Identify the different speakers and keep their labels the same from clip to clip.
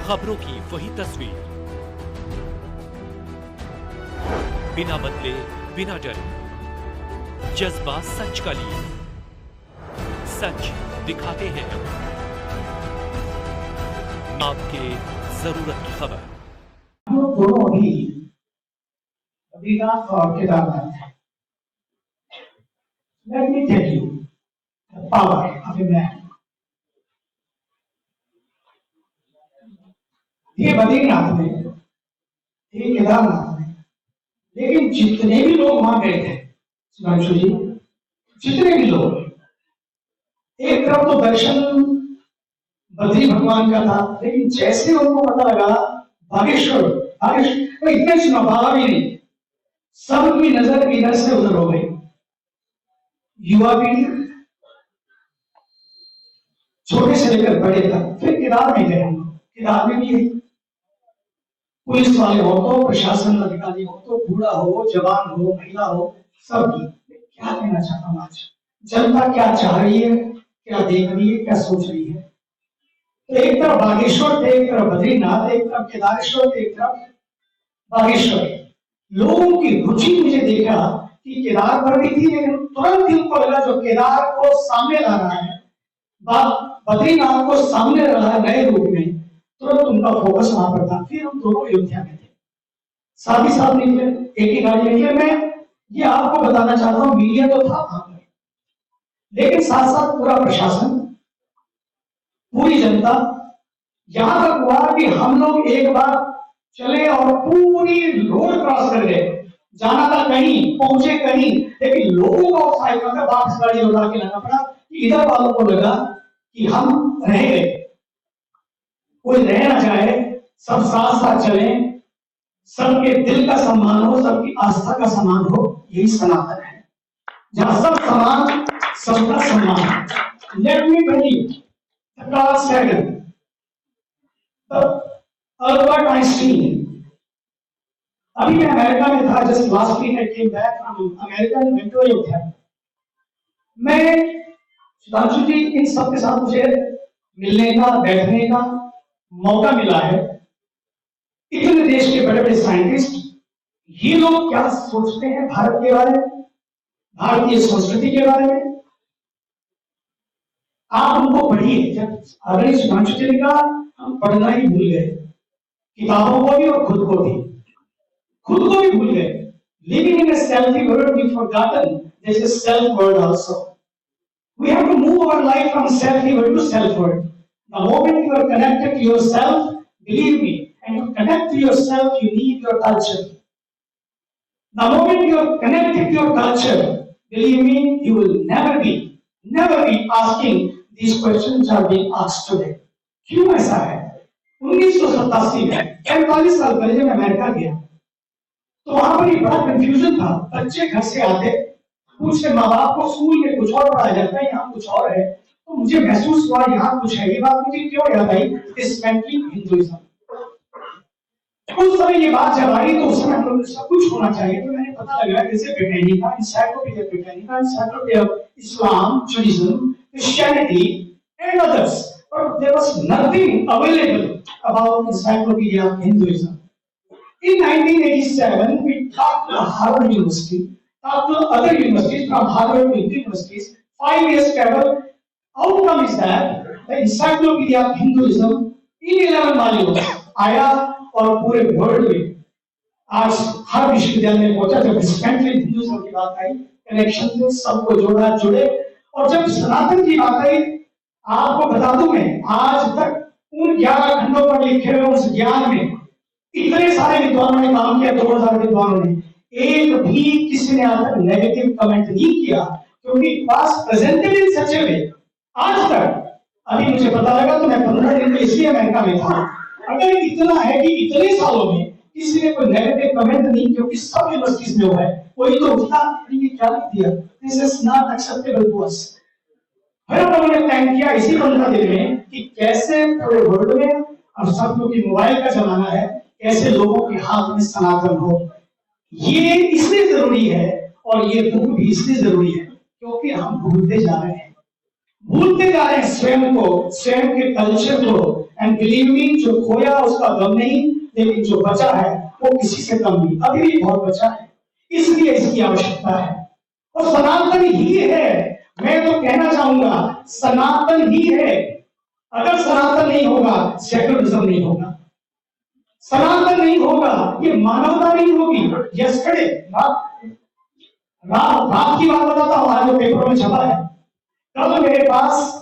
Speaker 1: खबरों की वही तस्वीर, बिना बदले बिना डरे, जज्बा सच का लिए, सच दिखाते हैं आपके जरूरत की खबर।
Speaker 2: हम लोग दोनों अभी बद्रीनाथ और केदारनाथ हैं। Let me tell you the power of a man. ये बद्रीनाथ में, ये केदारनाथ में, लेकिन जितने भी लोग वहां गए थे सुधांशु जी, जितने भी लोग, एक तरफ तो दर्शन बद्री भगवान का था, लेकिन जैसे उनको पता लगा बागेश्वर इतने सुना भागा भी नहीं, सबकी नजर इधर से उधर हो गई। युवा पीढ़ी छोटे से लेकर बड़े तक। फिर केदार में गए हम लोग। केदार में भी पुलिस वाले हो तो, प्रशासन अधिकारी हो तो, बूढ़ा हो, जवान हो, महिला हो, सबकी। क्या कहना चाहता हूं आज, जनता क्या चाह रही है, क्या देख रही है, क्या सोच रही है। तो एक तरफ बागेश्वर थे, एक तरफ बद्रीनाथ, एक तरफ केदारेश्वर थे, एक तरफ बागेश्वर। लोगों की रुचि मुझे देखा कि केदार पर भी थी, लेकिन तुरंत दिल को लगा जो केदार को सामने ला रहा है, बद्रीनाथ को सामने ला रहा है नए रूप में, तुरंत उनका फोकस वहां पर था। फिर हम दोनों अयोध्या में थे, साथ ही साथ निकले, एक ही गाड़ी निकले। मैं ये आपको बताना चाहता हूँ, मीडिया तो था वहां पर, लेकिन साथ साथ पूरा प्रशासन, पूरी जनता। यहां तक हुआ कि हम लोग एक बार चले और पूरी रोड क्रॉस कर गए, जाना था कहीं, पहुंचे कहीं, लेकिन लोगों का उत्साह इतना वापस गाड़ी लौटा के लाना पड़ा कि इधर वालों को लगा कि हम रह गए, कोई रह ना जाए, सब साथ साथ चले, सबके दिल का सम्मान हो, सबकी आस्था का सम्मान हो। यही सनातन है, जहां सब समान, सबका सम्मान। Let me tell you Carl Sagan, Albert Einstein. अभी मैं अमेरिका में था, just last week I came back from America and went to Ayodhya. मैं सुधांशु जी, इन सब के साथ मुझे मिलने का, बैठने का मौका मिला है। इतने देश के बड़े बड़े साइंटिस्ट, ये लोग क्या सोचते हैं भारत के बारे में, भारतीय संस्कृति के बारे में, आप उनको पढ़िए। जब अगर सुधांशु जी ने कहा, हम पढ़ना ही भूल गए, किताबों को भी और खुद को भी भूल गए। Living in a selfie world, we've forgotten there's a self world also. We have to move our life from selfie world to self world. The moment you are connected to yourself, believe me, and to connect to yourself, you need your culture. The moment you are connected to your culture, believe me, you will never be asking these questions which are being asked today. क्यों ऐसा है? 1987 में 45 साल पहले जब America गया, तो वहां पर एक बड़ा कंफ्यूजन था। बच्चे घर से आते, पूछते माँ बाप को, स्कूल में कुछ और पढ़ाया जाता है, यहाँ कुछ और है। तो मुझे महसूस हुआ यहाँ कुछ है। ये बात मुझे क्यों याद आई? Dismantling Hinduism. उस समय ये बात जब आई, तो उस समय हम लोग सब कुछ होना चाहिए। तो मैंने पता लगा जैसे Britannica, encyclopedia of Islam, Judaism, Christianity and others, but there was nothing available about encyclopedia of Hinduism. In 1987, we talked to Harvard University, talked to other universities from Harvard to universities. 5 years travel. Outcome is that the Encyclopedia of Hinduism in 11 volumes आया और पूरे world में आज हर विश्वविद्यालय में पहुंचा। जब dispensary Hinduism की बात आई, कनेक्शन से सबको जोड़ा, जुड़े। और जब सनातन की बात आई, आपको बता दूं मैं, आज तक उन 11 खंडों पर लिखे हुए उस ज्ञान में इतने सारे विद्वानों ने काम किया, 2000 विद्वानों ने, एक भी किसी ने आज तक नेगेटिव कमेंट नहीं किया, क्योंकि पास प्रेजेंटेड इन सच ए वे। आज तक, अभी मुझे पता लगा तो मैं 15 दिन इसलिए अमेरिका में था। अगर इतना है कि इतने सालों में किसी ने कोई नेगेटिव कमेंट नहीं, क्योंकि सब यूनिवर्सिटीज में हुआ है, कोई तो उठा क्या लिख दिया, this is not acceptable to us. फिर हम लोगों ने प्लान किया इसी 15 दिन में कि कैसे पूरे वर्ल्ड में, अब सब लोग की मोबाइल का जमाना है, कैसे लोगों के हाथ में सनातन हो। ये इसलिए जरूरी है, और ये बुक भी इसलिए जरूरी है क्योंकि हम भूलते जा रहे हैं स्वयं को, स्वयं के कल्चर को, एंड बिलीव मी, जो खोया उसका गम नहीं, लेकिन जो बचा है वो किसी से कम नहीं, अभी भी बहुत बचा है, इसलिए इसकी आवश्यकता है। और सनातन ही है, मैं तो कहना चाहूंगा सनातन ही है। अगर सनातन नहीं होगा सेकुलरिज्म नहीं होगा, सनातन नहीं होगा ये मानवता नहीं होगी। यस्टरडे रात की बात बताता हूं, आज जो पेपरों में छपा है, कल मेरे पास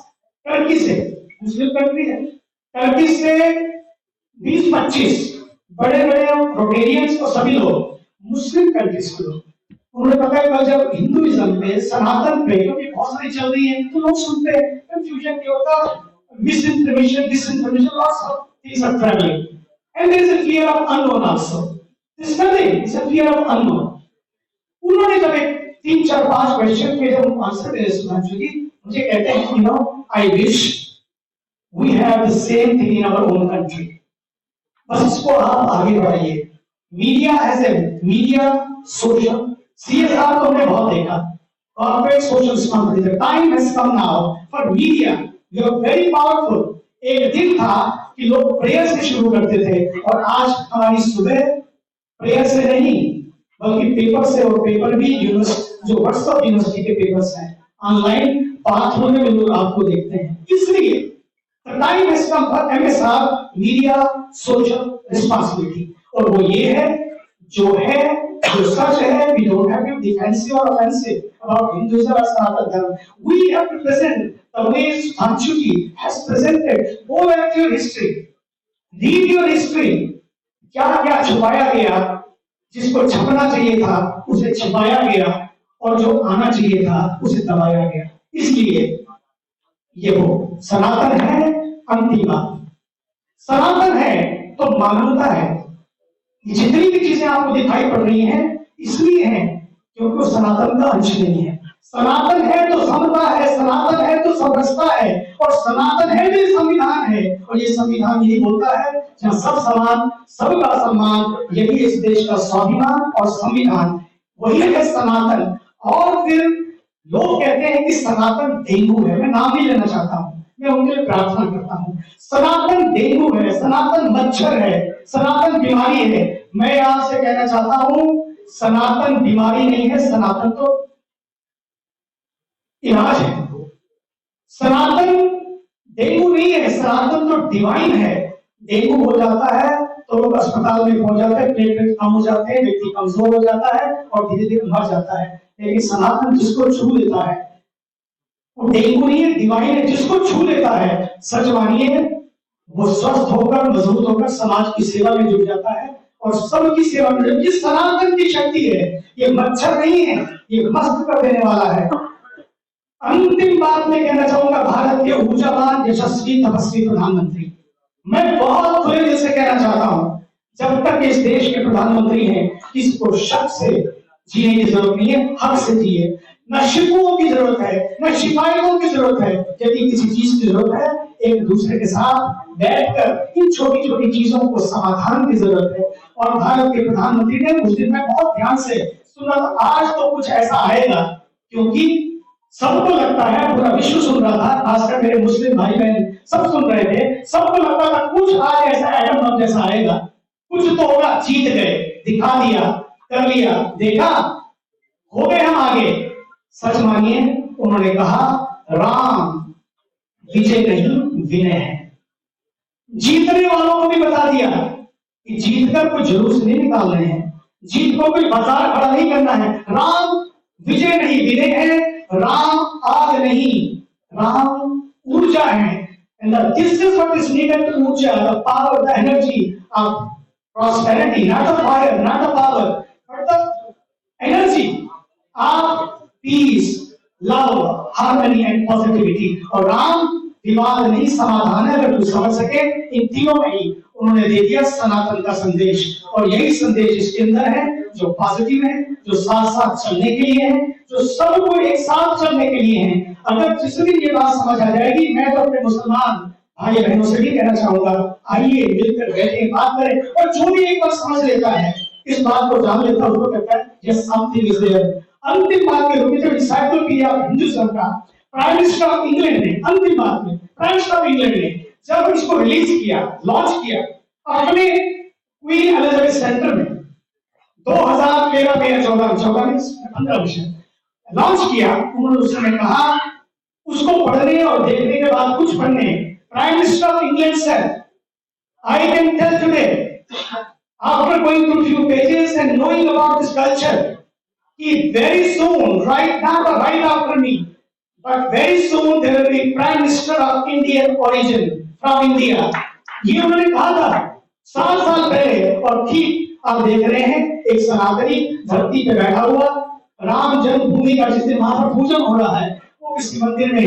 Speaker 2: टर्की से, मुस्लिम कंट्री है, टर्की से 20-25 बड़े बड़े रोटेरियंस और सभी लोग मुस्लिम कंट्रीज के लोग, उन्होंने बताया कल जब हिंदुइज्म पे सनातन पे क्योंकि बहुत सारी चल रही है तो लोग सुनते हैं, कंफ्यूजन क्या होता, misinformation, disinformation, lots of things are travelling and there is a fear of unknown also, this nothing, it's a fear of unknown. उन्होंने जब 3-4-5 क्वेश्चन के जब आंसर दे सुनाई, मुझे कहते हैं you know I wish we have the same thing in our own country. बस इसको आप आगे बढ़ाइए। Media as a media social CSR तो हमने बहुत देखा, corporate social responsibility, time has come now for media, you are very powerful. एक दिन था कि लोग प्रेयर से शुरू करते थे और आज हमारी सुबह प्रेयर से नहीं बल्कि पेपर से, और पेपर भी यूनिवर्सिटी जो व्हाट्सएप यूनिवर्सिटी के पेपर्स हैं ऑनलाइन पाठ होने में लोग आपको देखते हैं। इसलिए time has come for MSR, media social responsibility, और वो ये है जो सच है। We don't have to defensive और ऑफेंसिव अबाउट हिंदुइज्म और Sanatan Dharma, we have to present the way Sanchuki has presented। go back to your history, read your history, क्या क्या छुपाया गया, जिसको छपना चाहिए था उसे छिपाया गया, और जो आना चाहिए था उसे दबाया गया। इसलिए ये वो सनातन है, अंतिम बात सनातन है तो मानवता है। जितनी भी चीजें आपको दिखाई पड़ रही हैं इसलिए हैं क्योंकि वो सनातन का अंश नहीं है। सनातन है तो समता है, सनातन है तो समरसता है, और सनातन है तो संविधान है, और ये संविधान यही बोलता है जहाँ सब समान, सबका सम्मान, यही इस देश का स्वाभिमान और संविधान, वही है सनातन। और फिर लोग कहते हैं कि सनातन डेंगू है, मैं नाम नहीं लेना चाहता हूं, मैं उनके लिए प्रार्थना करता हूं। सनातन डेंगू है, सनातन मच्छर है, सनातन बीमारी है। मैं आपसे कहना चाहता हूं सनातन बीमारी नहीं है, सनातन तो इलाज है। सनातन डेंगू नहीं है, सनातन तो डिवाइन है। डेंगू हो जाता है तो लोग अस्पताल में पहुंच जाते हैं, प्लेटलेट कम हो जाते हैं, व्यक्ति कमजोर हो जाता है और धीरे धीरे मर जाता है। लेकिन सनातन जिसको छू लेता है वो डेंगू नहीं है, डिवाइन है। जिसको छू लेता है सच मानिए वो स्वस्थ होकर, मजबूत होकर समाज की सेवा में जुट जाता है और सबकी सेवा में। ये सनातन की शक्ति है, ये मच्छर नहीं है, ये मस्त कर देने वाला है। अंतिम बात मैं कहना चाहूंगा भारत के ऊर्जावान, यशस्वी, तपस्वी प्रधानमंत्री, मैं बहुत खुले दिल से कहना चाहता हूं जब तक इस देश के प्रधानमंत्री हैं किसको शक से जीने की जरूरत नहीं है, हक से जिए। न शिकवों की जरूरत है, न शिकायतों की जरूरत है। यदि किसी चीज की जरूरत है एक दूसरे के साथ बैठकर इन छोटी छोटी चीजों को समाधान की जरूरत है। और भारत के प्रधानमंत्री ने उस दिन मैं बहुत ध्यान से सुना, आज तो कुछ ऐसा आएगा, क्योंकि सबको लगता है, पूरा विश्व सुन रहा था, खासकर मेरे मुस्लिम भाई बहन सब सुन रहे थे, सबको लगता था कुछ आज ऐसा एटम बम जैसा आएगा, कुछ तो होगा। जीत गए, दिखा दिया, कर लिया, देखा, हो गए हम आगे। सच मानिए उन्होंने कहा राम विजय नहीं विनय है। जीतने वालों को भी बता दिया कि जीतकर कोई जुलूस नहीं निकाल रहे हैं, जीत को कोई बाजार खड़ा नहीं करना है। राम विजय नहीं विनय है, राम आग नहीं, राम ऊर्जा है। And this is what is needed to ऊर्जा, the power, the energy of prosperity, not the fire, not the power, but the energy of peace, love, harmony and positivity। और राम विवाद नहीं समाधान है। अगर तू समझ सके इन तीनों में ही उन्होंने दे दिया सनातन का संदेश, और यही संदेश इसके अंदर है जो पॉजिटिव है, जो साथ साथ चलने के लिए है, जो सबको एक साथ चलने के लिए है। अगर जिस दिन ये बात समझ आ जाएगी, मैं तो अपने मुसलमान भाई बहनों से भी कहना चाहूंगा, आइए मिलकर बैठे बात करें। और जो भी एक बार समझ लेता है, इस बात को जान लेता है, उसको कहता है यस समथिंग इज देयर। अंतिम बात के रूप में जो डिसाइपल किया हिंदुइज्म का प्राइम मिनिस्टर ऑफ इंग्लैंड ने, अंतिम बात में प्राइम मिनिस्टर ऑफ इंग्लैंड ने जब इसको रिलीज किया, लॉन्च किया अपने क्वीन एलिजाबेथ सेंटर में 2013 में या 14 में 15 में लॉन्च किया, उन्होंने उस समय कहा, उसको पढ़ने और देखने के बाद कुछ पढ़ने, prime minister of England said, I can tell today, after going through few pages and knowing about this culture, कि very soon, right now, right after me, but very soon there will be Prime Minister of Indian origin from India. ये उन्होंने कहा था 7 साल पहले, और ठीक आप देख रहे हैं एक सनातनी धरती पे बैठा हुआ, राम जन्मभूमि का जिस दिन वहां पर पूजन हो रहा है, वो किसी मंदिर में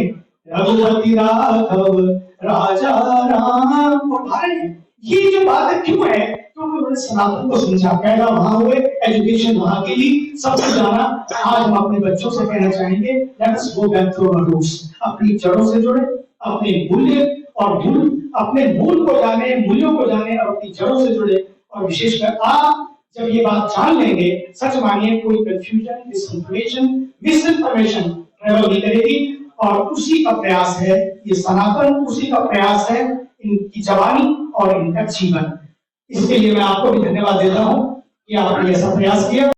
Speaker 2: रघुपति राघव राजा राम उठा रहे हैं। ये जो बात है क्यों है, क्योंकि उन्होंने सनातन को समझा, पैदा वहां हुए, एजुकेशन वहां के लिए, सब कुछ जाना। आज हम अपने बच्चों से कहना चाहेंगे, let us go back to our roots, अपनी जड़ों से जुड़े, अपने मूल्य और मूल, अपने मूल को जाने, मूल्यों को जाने और अपनी जड़ों से जुड़े। और विशेषकर आप जब ये बात जान लेंगे, सच मानिए कोई कंफ्यूजन, मिस इन्फॉर्मेशन ट्रेवल नहीं करेगी। और उसी का प्रयास है ये सनातन, उसी का प्रयास है इनकी जवानी और इनका जीवन। इसके लिए मैं आपको भी धन्यवाद देता हूं कि आपने ऐसा प्रयास किया।